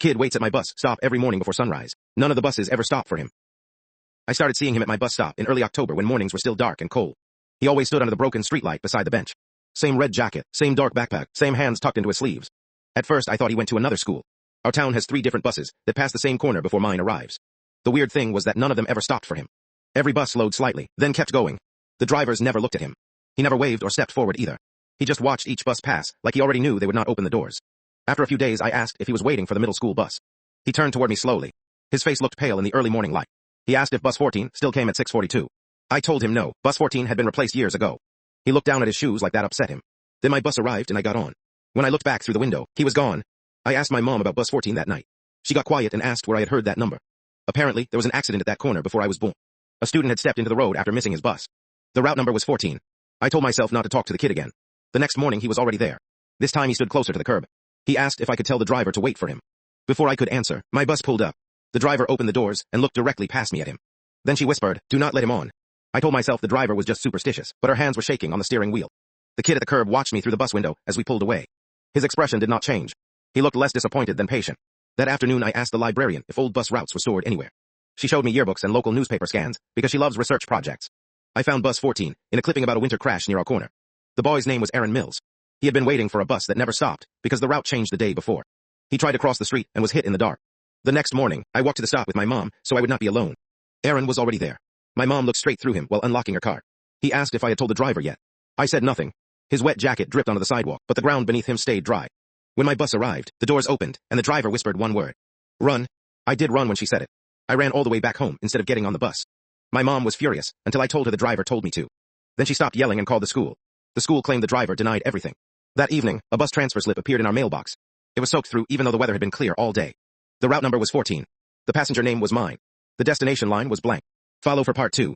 kid waits at my bus stop every morning before sunrise. None of the buses ever stop for him. I started seeing him at my bus stop in early October when mornings were still dark and cold. He always stood under the broken streetlight beside the bench. Same red jacket, same dark backpack, same hands tucked into his sleeves. At first I thought he went to another school. Our town has 3 different buses that pass the same corner before mine arrives. The weird thing was that none of them ever stopped for him. Every bus slowed slightly, then kept going. The drivers never looked at him. He never waved or stepped forward either. He just watched each bus pass, like he already knew they would not open the doors. After a few days I asked if he was waiting for the middle school bus. He turned toward me slowly. His face looked pale in the early morning light. He asked if bus 14 still came at 6:42. I told him no, bus 14 had been replaced years ago. He looked down at his shoes like that upset him. Then my bus arrived and I got on. When I looked back through the window, he was gone. I asked my mom about bus 14 that night. She got quiet and asked where I had heard that number. Apparently, there was an accident at that corner before I was born. A student had stepped into the road after missing his bus. The route number was 14. I told myself not to talk to the kid again. The next morning he was already there. This time he stood closer to the curb. He asked if I could tell the driver to wait for him. Before I could answer, my bus pulled up. The driver opened the doors and looked directly past me at him. Then she whispered, "Do not let him on." I told myself the driver was just superstitious, but her hands were shaking on the steering wheel. The kid at the curb watched me through the bus window as we pulled away. His expression did not change. He looked less disappointed than patient. That afternoon I asked the librarian if old bus routes were stored anywhere. She showed me yearbooks and local newspaper scans, because she loves research projects. I found bus 14 in a clipping about a winter crash near our corner. The boy's name was Aaron Mills. He had been waiting for a bus that never stopped, because the route changed the day before. He tried to cross the street and was hit in the dark. The next morning, I walked to the stop with my mom, so I would not be alone. Aaron was already there. My mom looked straight through him while unlocking her car. He asked if I had told the driver yet. I said nothing. His wet jacket dripped onto the sidewalk, but the ground beneath him stayed dry. When my bus arrived, the doors opened, and the driver whispered one word. "Run." I did run when she said it. I ran all the way back home instead of getting on the bus. My mom was furious, until I told her the driver told me to. Then she stopped yelling and called the school. The school claimed the driver denied everything. That evening, a bus transfer slip appeared in our mailbox. It was soaked through even though the weather had been clear all day. The route number was 14. The passenger name was mine. The destination line was blank. Follow for part 2.